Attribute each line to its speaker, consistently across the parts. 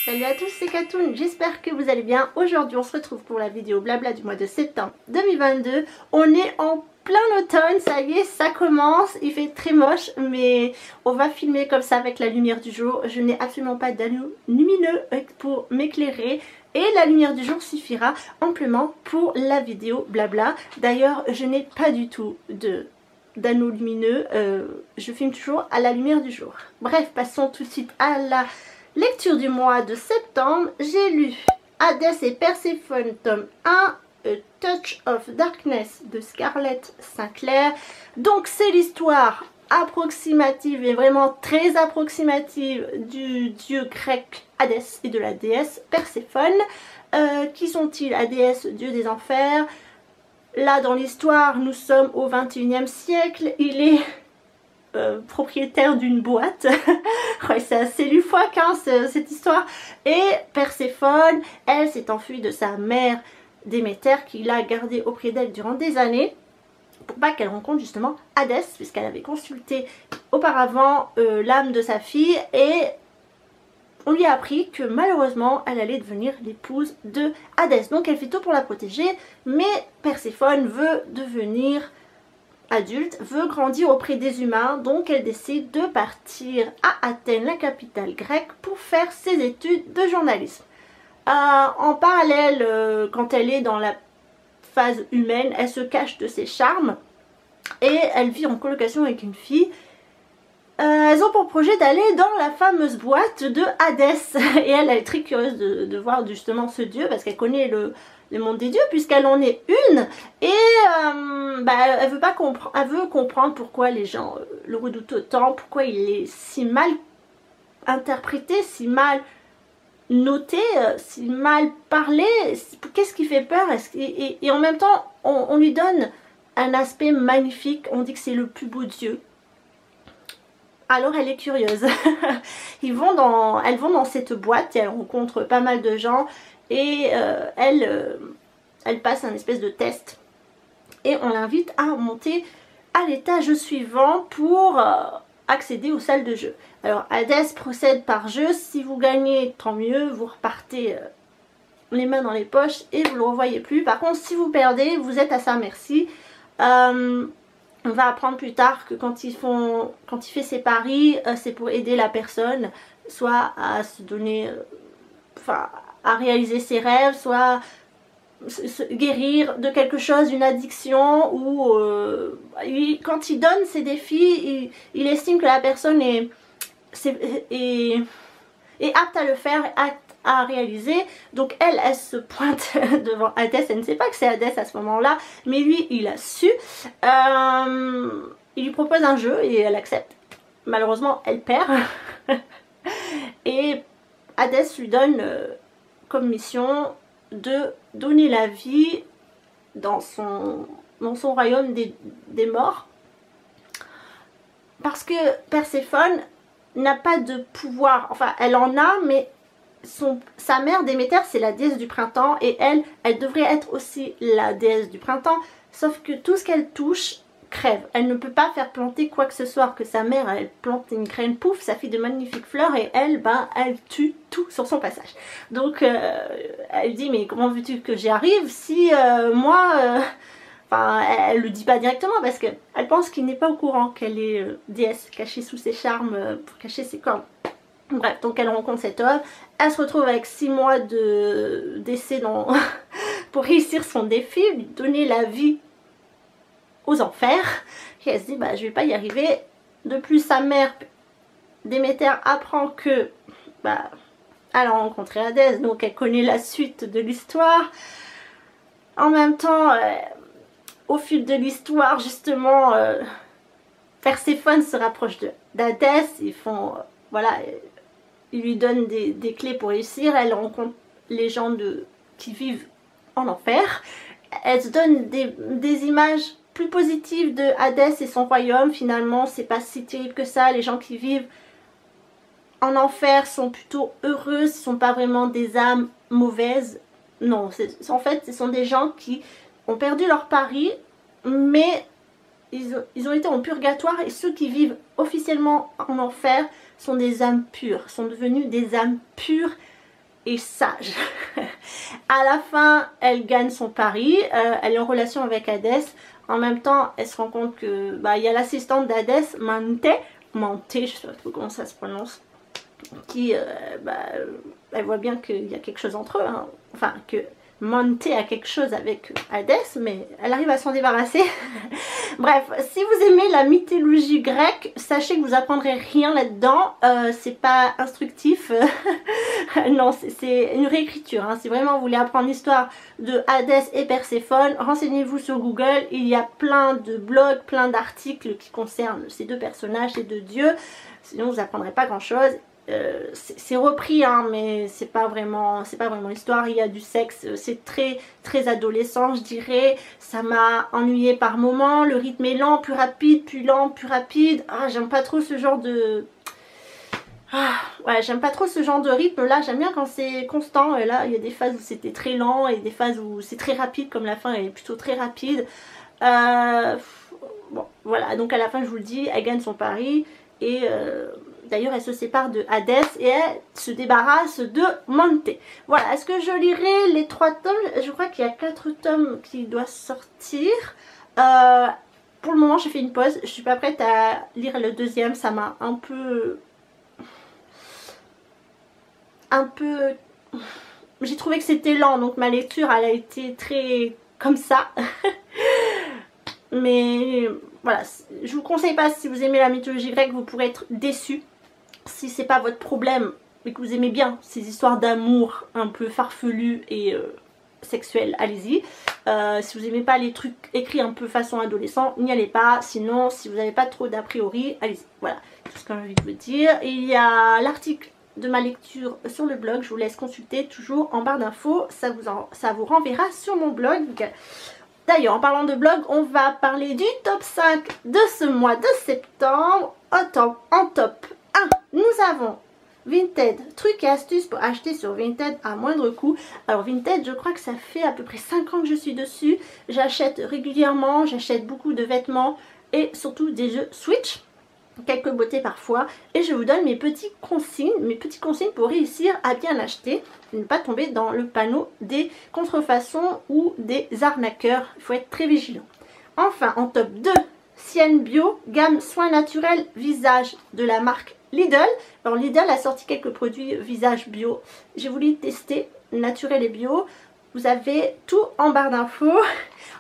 Speaker 1: Salut à tous, c'est Katoun, j'espère que vous allez bien. Aujourd'hui on se retrouve pour la vidéo blabla du mois de septembre 2022. On est en plein automne, ça y est, ça commence. Il fait très moche mais on va filmer comme ça avec la lumière du jour. Je n'ai absolument pas d'anneau lumineux pour m'éclairer. Et la lumière du jour suffira amplement pour la vidéo blabla. D'ailleurs je n'ai pas du tout d'anneau lumineux, je filme toujours à la lumière du jour. Bref, passons tout de suite à la lecture du mois de septembre. J'ai lu Hadès et Perséphone tome 1, A Touch of Darkness de Scarlett Sinclair. Donc c'est l'histoire approximative et vraiment très approximative du dieu grec Hadès et de la déesse Perséphone. Qui sont-ils? La déesse, dieu des enfers. Là dans l'histoire nous sommes au 21e siècle, il est propriétaire d'une boîte. Ouais, c'est assez loufoque hein, cette histoire. Et Perséphone, elle s'est enfuie de sa mère Déméter qui l'a gardée auprès d'elle durant des années pour pas qu'elle rencontre justement Hadès, puisqu'elle avait consulté auparavant l'âme de sa fille et on lui a appris que malheureusement elle allait devenir l'épouse de Hadès. Donc elle fait tout pour la protéger, mais Perséphone veut devenir adulte, veut grandir auprès des humains, donc elle décide de partir à Athènes, la capitale grecque, pour faire ses études de journalisme. En parallèle, quand elle est dans la phase humaine, elle se cache de ses charmes et elle vit en colocation avec une fille. Elles ont pour projet d'aller dans la fameuse boîte de Hadès et elle est très curieuse de voir justement ce dieu parce qu'elle connaît le monde des dieux puisqu'elle en est une et elle veut pas comprendre, elle veut comprendre pourquoi les gens le redoutent autant, pourquoi il est si mal interprété, si mal noté, si mal parlé, qu'est-ce qui fait peur, et en même temps on lui donne un aspect magnifique, on dit que c'est le plus beau dieu. Alors elle est curieuse. Elles vont dans cette boîte et elle rencontre pas mal de gens et elle passe un espèce de test et on l'invite à monter à l'étage suivant pour accéder aux salles de jeu. Alors Hadès procède par jeu, si vous gagnez tant mieux, vous repartez les mains dans les poches et vous ne le revoyez plus. Par contre si vous perdez, vous êtes à sa merci. On va apprendre plus tard que quand il fait ses paris, c'est pour aider la personne, soit à se donner, à réaliser ses rêves, soit se guérir de quelque chose, d'une addiction, ou quand il donne ses défis, il estime que la personne est apte à le faire, apte à réaliser. Donc elle se pointe devant Hadès, elle ne sait pas que c'est Hadès à ce moment là, mais lui il a su. Il lui propose un jeu et elle accepte. Malheureusement elle perd et Hadès lui donne comme mission de donner la vie dans son royaume des morts, parce que Perséphone n'a pas de pouvoir, enfin elle en a, mais sa mère Déméter c'est la déesse du printemps et elle devrait être aussi la déesse du printemps, sauf que tout ce qu'elle touche crève. Elle ne peut pas faire planter quoi que ce soit, que sa mère elle plante une graine, pouf, ça fait de magnifiques fleurs et elle tue tout sur son passage. Donc elle dit mais comment veux-tu que j'y arrive si elle le dit pas directement parce qu'elle pense qu'il n'est pas au courant qu'elle est déesse cachée sous ses charmes pour cacher ses cornes. Bref, donc elle rencontre cet homme, elle se retrouve avec 6 mois d'essai pour réussir son défi, lui donner la vie aux enfers, et elle se dit je vais pas y arriver. De plus sa mère Déméter apprend que elle a rencontré Hadès, donc elle connaît la suite de l'histoire. En même temps, au fil de l'histoire justement, Perséphone se rapproche d'Hadès, ils font il lui donne des clés pour réussir. Elle rencontre les gens qui vivent en enfer. Elle se donne des images plus positives de Hadès et son royaume. Finalement c'est pas si terrible que ça, les gens qui vivent en enfer sont plutôt heureux, ce sont pas vraiment des âmes mauvaises. Non, en fait ce sont des gens qui ont perdu leur pari, mais ils ont été en purgatoire, et ceux qui vivent officiellement en enfer sont des âmes pures, sont devenus des âmes pures et sage. À la fin, elle gagne son pari, elle est en relation avec Hadès. En même temps, elle se rend compte que il y a l'assistante d'Hadès, Mante, je sais pas trop comment ça se prononce, qui elle voit bien qu'il y a quelque chose entre eux, hein. Enfin que Mante a quelque chose avec Hadès, mais elle arrive à s'en débarrasser. Bref, si vous aimez la mythologie grecque, sachez que vous apprendrez rien là-dedans, c'est pas instructif. Non, c'est une réécriture, hein. Si vraiment vous voulez apprendre l'histoire de Hadès et Perséphone, renseignez-vous sur Google, il y a plein de blogs, plein d'articles qui concernent ces deux personnages, ces deux dieux, sinon vous apprendrez pas grand chose. C'est repris, hein, mais c'est pas vraiment l'histoire. Il y a du sexe, c'est très adolescent, je dirais. Ça m'a ennuyé par moments. Le rythme est lent, plus rapide, plus lent, plus rapide. Ah, j'aime pas trop ce genre de... ouais, j'aime pas trop ce genre de rythme là. J'aime bien quand c'est constant. Et là, il y a des phases où c'était très lent et des phases où c'est très rapide, comme la fin elle est plutôt très rapide. Bon, voilà. Donc à la fin, je vous le dis, elle gagne son pari et... d'ailleurs, elle se sépare de Hadès et elle se débarrasse de Mante. Voilà, est-ce que je lirai les 3 tomes? Je crois qu'il y a 4 tomes qui doivent sortir. Pour le moment, j'ai fait une pause. Je suis pas prête à lire le deuxième. Ça m'a un peu... J'ai trouvé que c'était lent, donc ma lecture, elle a été très comme ça. Mais voilà, je vous conseille pas, si vous aimez la mythologie grecque, vous pourrez être déçus. Si c'est pas votre problème et que vous aimez bien ces histoires d'amour un peu farfelues et sexuelles, allez-y. Si vous aimez pas les trucs écrits un peu façon adolescent, n'y allez pas. Sinon, si vous n'avez pas trop d'a priori, allez-y. Voilà, tout ce que j'ai envie de vous dire. Il y a l'article de ma lecture sur le blog, je vous laisse consulter toujours en barre d'infos. Ça vous renverra sur mon blog. D'ailleurs, en parlant de blog, on va parler du top 5 de ce mois de septembre. En top 1, nous avons Vinted, trucs et astuces pour acheter sur Vinted à moindre coût. Alors Vinted, je crois que ça fait à peu près 5 ans que je suis dessus. J'achète régulièrement, j'achète beaucoup de vêtements et surtout des jeux Switch. Quelques beautés parfois. Et je vous donne mes petites consignes pour réussir à bien acheter. Ne pas tomber dans le panneau des contrefaçons ou des arnaqueurs. Il faut être très vigilant. Enfin, en top 2, Sienne Bio, gamme soins naturels visage de la marque Lidl. Alors Lidl a sorti quelques produits visage bio. J'ai voulu tester naturel et bio. Vous avez tout en barre d'infos.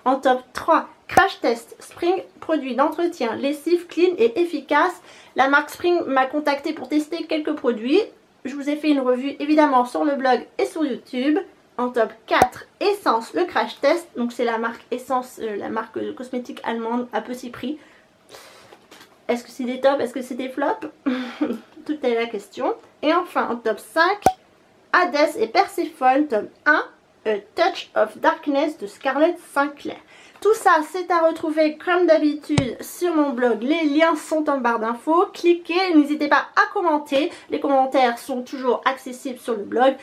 Speaker 1: En top 3, Crash Test Spring, produit d'entretien lessive, clean et efficace. La marque Spring m'a contacté pour tester quelques produits. Je vous ai fait une revue évidemment sur le blog et sur YouTube. En top 4, Essence, le Crash Test. Donc c'est la marque Essence, la marque de cosmétiques allemande à petit prix. Est-ce que c'est des tops? Est-ce que c'est des flops? Tout est la question. Et enfin en top 5, Hadès et Perséphone, tome 1, A Touch of Darkness de Scarlett Sinclair. Tout ça, c'est à retrouver comme d'habitude sur mon blog. Les liens sont en barre d'infos. Cliquez, n'hésitez pas à commenter. Les commentaires sont toujours accessibles sur le blog.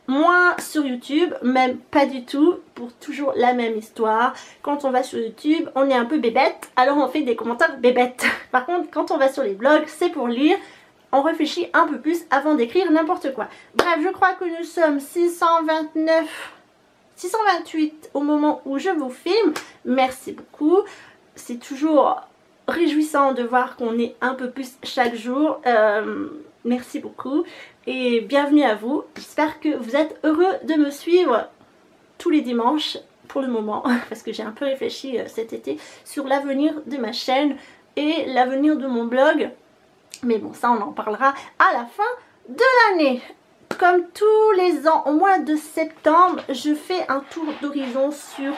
Speaker 1: Moins sur YouTube, même pas du tout, pour toujours la même histoire. Quand on va sur YouTube, on est un peu bébête, alors on fait des commentaires bébêtes. Par contre, quand on va sur les blogs, c'est pour lire. On réfléchit un peu plus avant d'écrire n'importe quoi. Bref, je crois que nous sommes 628 au moment où je vous filme. Merci beaucoup. C'est toujours réjouissant de voir qu'on est un peu plus chaque jour. Merci beaucoup et bienvenue à vous. J'espère que vous êtes heureux de me suivre tous les dimanches pour le moment. Parce que j'ai un peu réfléchi cet été sur l'avenir de ma chaîne et l'avenir de mon blog. Mais bon, ça on en parlera à la fin de l'année. Comme tous les ans, au mois de septembre, je fais un tour d'horizon sur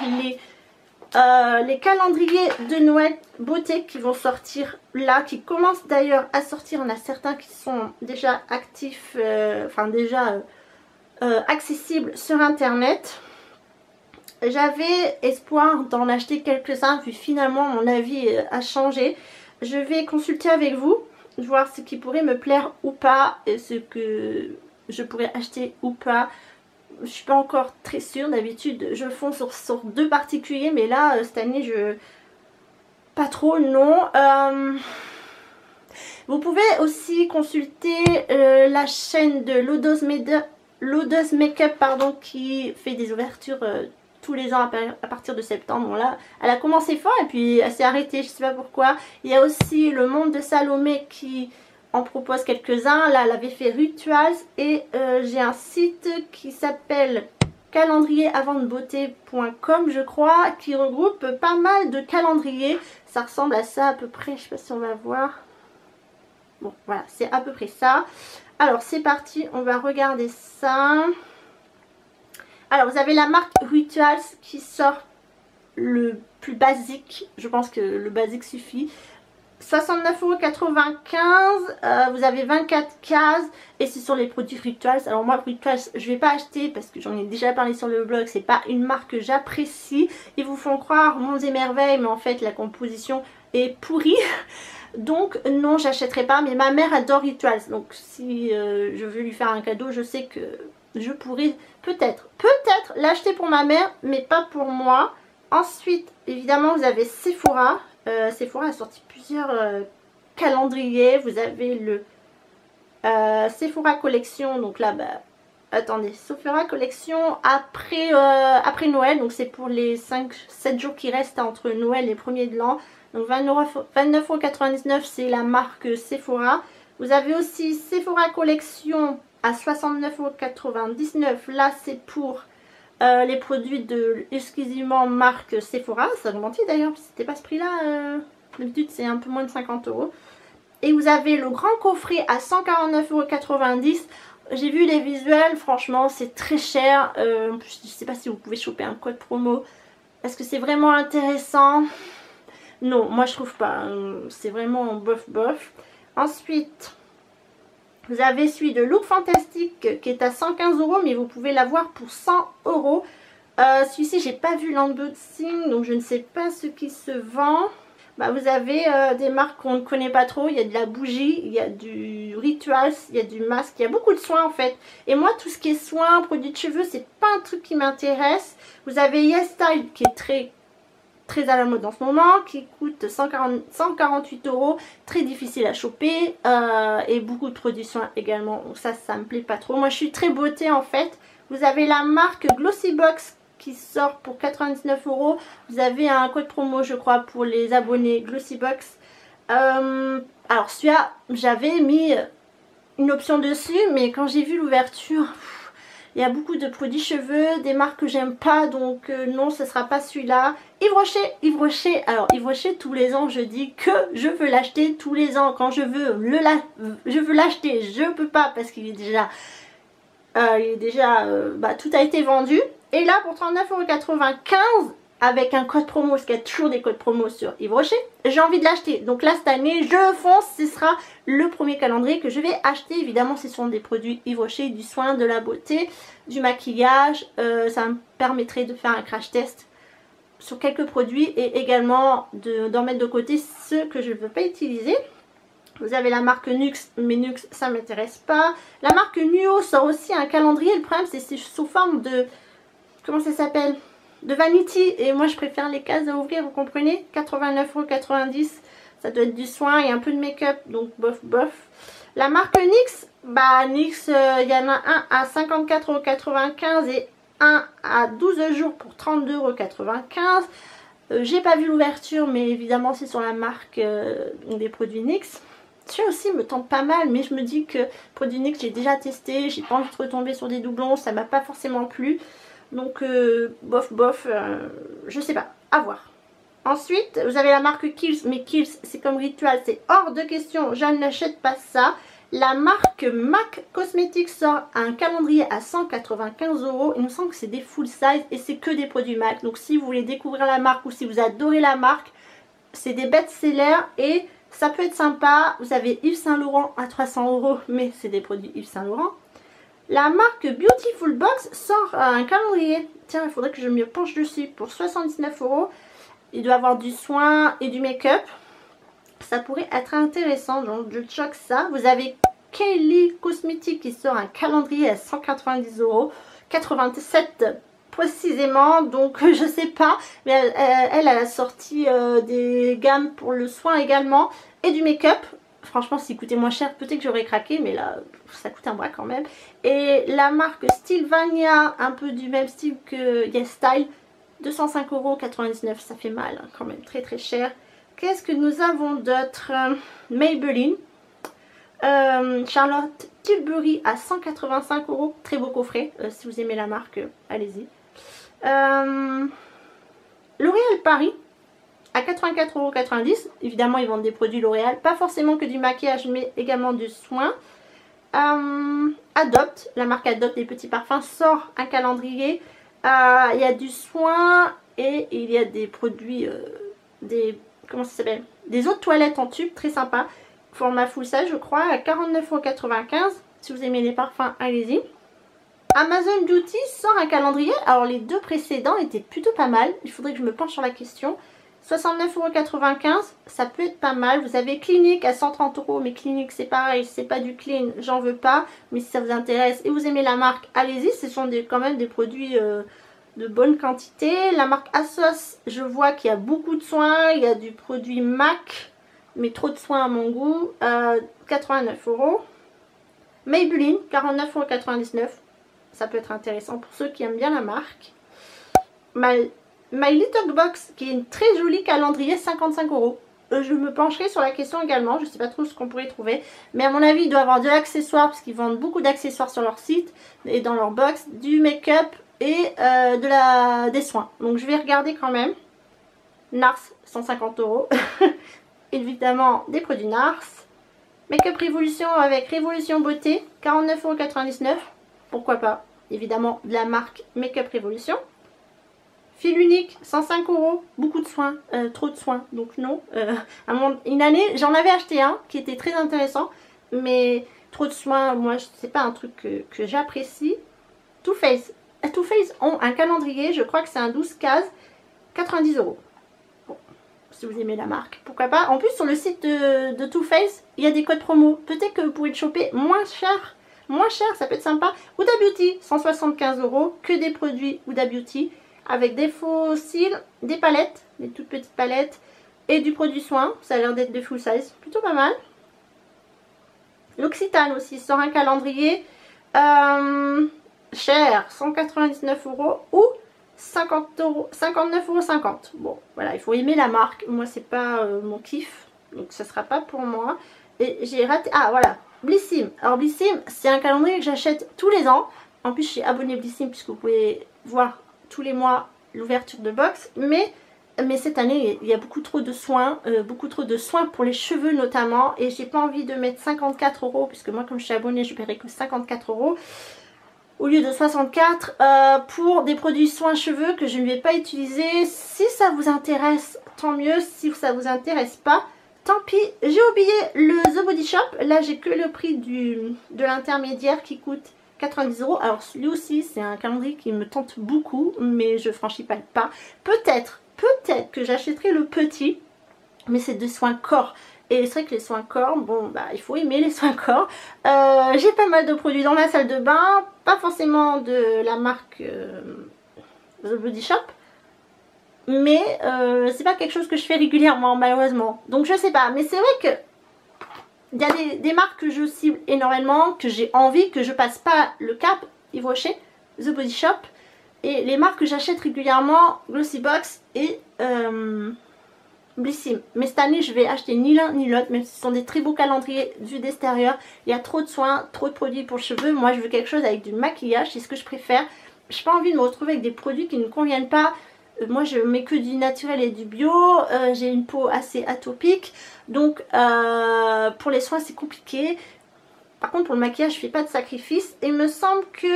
Speaker 1: les calendriers de Noël beauté qui vont sortir là, qui commencent d'ailleurs à sortir. On a certains qui sont déjà actifs, accessibles sur internet. J'avais espoir d'en acheter quelques-uns, puis finalement mon avis a changé. Je vais consulter avec vous, voir ce qui pourrait me plaire ou pas, et ce que je pourrais acheter ou pas. Je suis pas encore très sûre. D'habitude je fonce sur deux particuliers, mais là cette année pas trop, non. Vous pouvez aussi consulter la chaîne de Lodos l'Odeuse Make-up, pardon, qui fait des ouvertures tous les ans à partir de septembre. Bon, là, elle a commencé fort et puis elle s'est arrêtée, je sais pas pourquoi. Il y a aussi le Monde de Salomé qui en propose quelques-uns. Là, elle avait fait Rituals et j'ai un site qui s'appelle calendrieravantdebeauté.com, je crois, qui regroupe pas mal de calendriers. Ça ressemble à ça à peu près, je sais pas si on va voir. Bon, voilà, c'est à peu près ça. Alors, c'est parti, on va regarder ça. Alors, vous avez la marque Rituals qui sort le plus basique. Je pense que le basique suffit. 69,95 €, vous avez 24 cases et c'est sur les produits Rituals. Alors moi Rituals je vais pas acheter parce que j'en ai déjà parlé sur le blog, c'est pas une marque que j'apprécie. Ils vous font croire monts et merveilles mais en fait la composition est pourrie. Donc non, j'achèterai pas, mais ma mère adore Rituals. Donc si je veux lui faire un cadeau, je sais que je pourrais peut-être l'acheter pour ma mère mais pas pour moi. Ensuite évidemment vous avez Sephora. Sephora a sorti plusieurs calendriers. Vous avez le Sephora Collection. Donc là, bah, attendez, Sephora Collection après Noël. Donc c'est pour les 7 jours qui restent entre Noël et 1er de l'an. Donc 29,99 € c'est la marque Sephora. Vous avez aussi Sephora Collection à 69,99 €. Là c'est pour les produits de exclusivement marque Sephora. Ça a augmenté d'ailleurs, c'était pas ce prix là, d'habitude c'est un peu moins de 50 €. Et vous avez le grand coffret à 149,90 €. J'ai vu les visuels, franchement c'est très cher. Je sais pas si vous pouvez choper un code promo. Est-ce que c'est vraiment intéressant? Non, moi je trouve pas, c'est vraiment bof bof. Ensuite vous avez celui de Look Fantastic qui est à 115 € mais vous pouvez l'avoir pour 100 €. Celui-ci j'ai pas vu l'unboxing donc je ne sais pas ce qui se vend. Bah, vous avez des marques qu'on ne connaît pas trop. Il y a de la bougie, il y a du Rituals, il y a du masque, il y a beaucoup de soins en fait. Et moi tout ce qui est soins, produits de cheveux, c'est pas un truc qui m'intéresse. Vous avez Yes Style qui est très à la mode en ce moment, qui coûte 148 €, très difficile à choper et beaucoup de produits soins également, donc ça me plaît pas trop. Moi je suis très beauté en fait. Vous avez la marque Glossybox qui sort pour 99 €. Vous avez un code promo je crois pour les abonnés Glossybox. Alors celui-là j'avais mis une option dessus mais quand j'ai vu l'ouverture, il y a beaucoup de produits cheveux, des marques que j'aime pas, donc non, ce sera pas celui-là. Yves Rocher, alors Yves Rocher, tous les ans, je dis que je veux l'acheter tous les ans. Quand je veux l'acheter, je peux pas parce qu'il est déjà, bah, tout a été vendu. Et là, pour 39,95 € avec un code promo, parce qu'il y a toujours des codes promo sur Yves Rocher, j'ai envie de l'acheter. Donc là cette année je fonce, ce sera le premier calendrier que je vais acheter. Évidemment ce sont des produits Yves Rocher, du soin, de la beauté, du maquillage. Ça me permettrait de faire un crash test sur quelques produits et également d'en mettre de côté ceux que je ne veux pas utiliser. Vous avez la marque Nux, mais Nux ça m'intéresse pas. La marque Nuo sort aussi un calendrier. Le problème c'est sous forme de, comment ça s'appelle, de vanity, et moi je préfère les cases à ouvrir, vous comprenez. 89,90 €, ça doit être du soin et un peu de make-up, donc bof bof. La marque NYX, bah NYX, il y en a un à 54,95 € et un à 12 jours pour 32,95 €. J'ai pas vu l'ouverture mais évidemment c'est sur la marque des produits NYX. Celui-là aussi me tente pas mal, mais je me dis que produit NYX j'ai déjà testé, j'ai pas envie de retomber sur des doublons, ça m'a pas forcément plu. Donc bof bof, je sais pas, à voir. Ensuite vous avez la marque Kiehl's, mais Kiehl's c'est comme Ritual, c'est hors de question, je n'achète pas ça. La marque MAC Cosmetics sort un calendrier à 195 €. Il me semble que c'est des full size et c'est que des produits MAC. Donc si vous voulez découvrir la marque ou si vous adorez la marque, c'est des best-sellers et ça peut être sympa. Vous avez Yves Saint Laurent à 300 €, mais c'est des produits Yves Saint Laurent. La marque Beautiful Box sort un calendrier. Tiens, il faudrait que je me penche dessus. Pour 79 €. Il doit avoir du soin et du make-up. Ça pourrait être intéressant. Donc je choque ça. Vous avez Kylie Cosmetics qui sort un calendrier à 190 €. 87 précisément. Donc je sais pas. Mais elle a sorti des gammes pour le soin également. Et du make-up. Franchement, s'il coûtait moins cher, peut-être que j'aurais craqué. Mais là, ça coûte un bras quand même. Et la marque Stylevania, un peu du même style que Yes Style, 205,99 €, ça fait mal hein, quand même, très très cher. Qu'est-ce que nous avons d'autre? Maybelline. Charlotte Tilbury à 185 €, très beau coffret, si vous aimez la marque, allez-y. L'Oréal Paris à 84,90 €, évidemment ils vendent des produits L'Oréal, pas forcément que du maquillage mais également du soin. Adopt, la marque Adopt des petits parfums sort un calendrier, il y a du soin et il y a des produits, comment ça s'appelle, des eaux de toilette en tube, très sympa. Format full size je crois, à 49,95 €. Si vous aimez les parfums, allez-y. Amazon Beauty sort un calendrier. Alors les deux précédents étaient plutôt pas mal. Il faudrait que je me penche sur la question. 69,95 €, ça peut être pas mal. Vous avez Clinique à 130 €, mais Clinique c'est pareil, c'est pas du clean, j'en veux pas. Mais si ça vous intéresse et vous aimez la marque, allez-y. Ce sont quand même des produits de bonne quantité. La marque Asos, je vois qu'il y a beaucoup de soins. Il y a du produit MAC, mais trop de soins à mon goût, 89 €. Maybelline, 49,99 €. Ça peut être intéressant pour ceux qui aiment bien la marque. My Little Box, qui est une très jolie calendrier, 55 €. Je me pencherai sur la question également. Je ne sais pas trop ce qu'on pourrait trouver. Mais à mon avis, il doit y avoir de l'accessoire, parce qu'ils vendent beaucoup d'accessoires sur leur site et dans leur box, du make-up et des soins. Donc je vais regarder quand même. Nars, 150 €. Évidemment des produits Nars. Make-up Révolution avec Révolution Beauté, 49,99 €. Pourquoi pas? Évidemment de la marque Make-up Révolution. Fil unique, 105 €. Beaucoup de soins, trop de soins, donc non. Une année, j'en avais acheté un qui était très intéressant, mais trop de soins, moi, c'est pas un truc que j'apprécie. Too Faced. Too Faced ont un calendrier, je crois que c'est un 12 cases, 90 €. Si vous aimez la marque, pourquoi pas. En plus sur le site de Too Faced, il y a des codes promo. Peut-être que vous pouvez le choper moins cher. Moins cher, ça peut être sympa. Huda Beauty, 175 €. Que des produits Huda Beauty. Avec des faux cils, des palettes, des toutes petites palettes. Et du produit soin. Ça a l'air d'être de full size. Plutôt pas mal. L'Occitane aussi sort un calendrier. Cher, 199 € ou 59,50 €. Bon, voilà, il faut aimer la marque. Moi, c'est pas mon kiff. Donc, ça sera pas pour moi. Et j'ai raté... Ah, voilà. Blissim. Alors, Blissim, c'est un calendrier que j'achète tous les ans. En plus, je suis abonnée Blissim puisque vous pouvez voir tous les mois l'ouverture de box. Mais cette année, il y a beaucoup trop de soins. Beaucoup trop de soins pour les cheveux notamment. Et j'ai pas envie de mettre 54 € puisque moi, comme je suis abonnée, je paierai que 54 € au lieu de 64 pour des produits soins cheveux que je ne vais pas utiliser. Si ça vous intéresse, tant mieux. Si ça vous intéresse pas, tant pis. J'ai oublié le The Body Shop. Là, j'ai que le prix de l'intermédiaire qui coûte 90 €. Alors, lui aussi, c'est un calendrier qui me tente beaucoup, mais je franchis pas le pas. Peut-être que j'achèterai le petit, mais c'est de soins corps. Et c'est vrai que les soins corps, bon bah il faut aimer les soins corps. J'ai pas mal de produits dans ma salle de bain, pas forcément de la marque The Body Shop, mais c'est pas quelque chose que je fais régulièrement malheureusement. Donc je sais pas, mais c'est vrai que il y a des marques que je cible énormément, que j'ai envie, que je passe pas le cap. Yves Rocher, The Body Shop, et les marques que j'achète régulièrement, Glossybox et Blissim. Mais cette année je vais acheter ni l'un ni l'autre, même si ce sont des très beaux calendriers vus d'extérieur. Il y a trop de soins, trop de produits pour cheveux. Moi je veux quelque chose avec du maquillage, c'est ce que je préfère. J'ai pas envie de me retrouver avec des produits qui ne conviennent pas. Moi je mets que du naturel et du bio. J'ai une peau assez atopique, donc pour les soins c'est compliqué. Par contre pour le maquillage je fais pas de sacrifice. Et il me semble que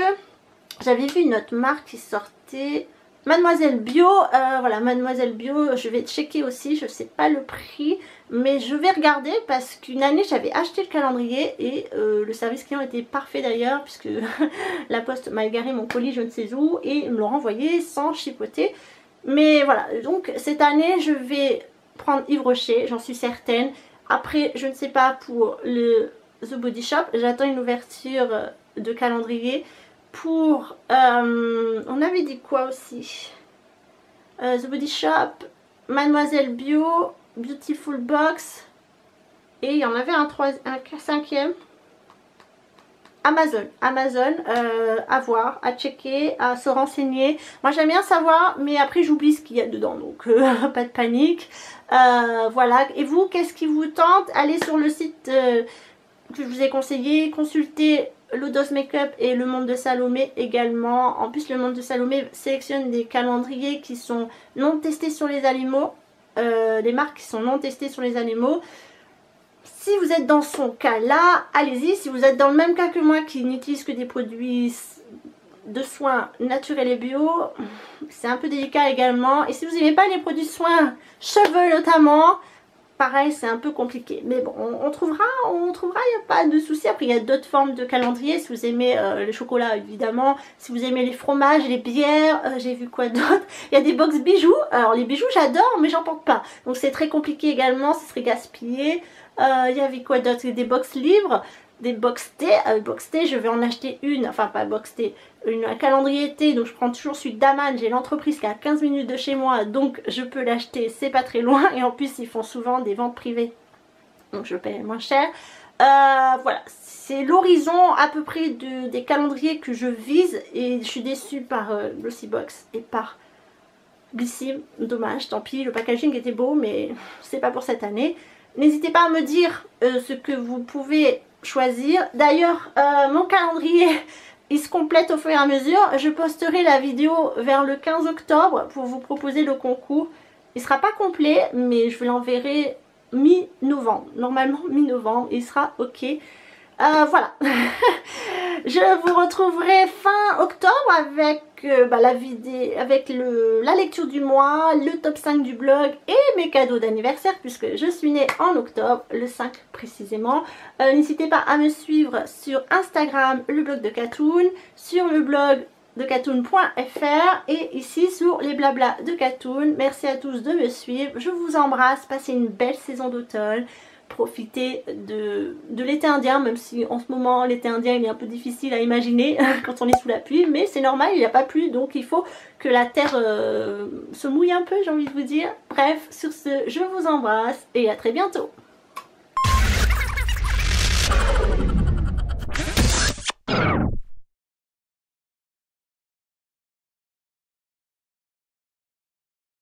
Speaker 1: j'avais vu une autre marque qui sortait, Mademoiselle Bio. Voilà, Mademoiselle Bio, je vais checker aussi, je sais pas le prix, mais je vais regarder parce qu'une année j'avais acheté le calendrier et le service client était parfait d'ailleurs, puisque la poste m'a égaré mon colis je ne sais où et ils me l'ont renvoyé sans chipoter. Mais voilà, donc cette année je vais prendre Yves Rocher, j'en suis certaine. Après je ne sais pas pour le The Body Shop, j'attends une ouverture de calendrier. Pour, on avait dit quoi aussi, The Body Shop, Mademoiselle Bio, Beautiful Box, et il y en avait un cinquième. Amazon, à voir, à checker, à se renseigner. Moi j'aime bien savoir, mais après j'oublie ce qu'il y a dedans, donc pas de panique. Voilà, et vous, qu'est-ce qui vous tente? Allez sur le site que je vous ai conseillé, consultez Lodos Makeup et Le Monde de Salomé également. En plus, Le Monde de Salomé sélectionne des calendriers qui sont non testés sur les animaux, des marques qui sont non testées sur les animaux. Si vous êtes dans son cas là, allez-y. Si vous êtes dans le même cas que moi qui n'utilise que des produits de soins naturels et bio, c'est un peu délicat également. Et si vous n'aimez pas les produits de soins, cheveux notamment, pareil, c'est un peu compliqué. Mais bon, on trouvera, il n'y a pas de souci. Après, il y a d'autres formes de calendrier. Si vous aimez le chocolat, évidemment. Si vous aimez les fromages, les bières, j'ai vu quoi d'autre. Il y a des box bijoux. Alors, les bijoux, j'adore, mais j'en porte pas. Donc, c'est très compliqué également. Ce serait gaspillé. Il y avait quoi d'autre? Des box livres, des box thé. Box thé, je vais en acheter une. Enfin, pas box thé. Un calendrier thé, donc je prends toujours celui d'Aman. J'ai l'entreprise qui est à 15 minutes de chez moi, donc je peux l'acheter, c'est pas très loin. Et en plus ils font souvent des ventes privées, donc je paye moins cher. Voilà, c'est l'horizon à peu près des calendriers que je vise. Et je suis déçue par Glossybox et par Blissim. Dommage, tant pis, le packaging était beau, mais c'est pas pour cette année. N'hésitez pas à me dire ce que vous pouvez choisir. D'ailleurs, mon calendrier il se complète au fur et à mesure. Je posterai la vidéo vers le 15 octobre pour vous proposer le concours. Il ne sera pas complet, mais je vous l'enverrai mi-novembre. Normalement mi-novembre, il sera ok. Voilà. Je vous retrouverai fin octobre avec la vidéo, avec la lecture du mois, le top 5 du blog et mes cadeaux d'anniversaire puisque je suis née en octobre, le 5 précisément. N'hésitez pas à me suivre sur Instagram, le blog de Katoon, sur le blog de katoon.fr et ici sur les blablas de Katoon. Merci à tous de me suivre. Je vous embrasse. Passez une belle saison d'automne. Profiter de l'été indien, même si en ce moment l'été indien il est un peu difficile à imaginer quand on est sous la pluie, mais c'est normal, il n'y a pas plu, donc il faut que la terre se mouille un peu, j'ai envie de vous dire. Bref, sur ce, je vous embrasse et à très bientôt.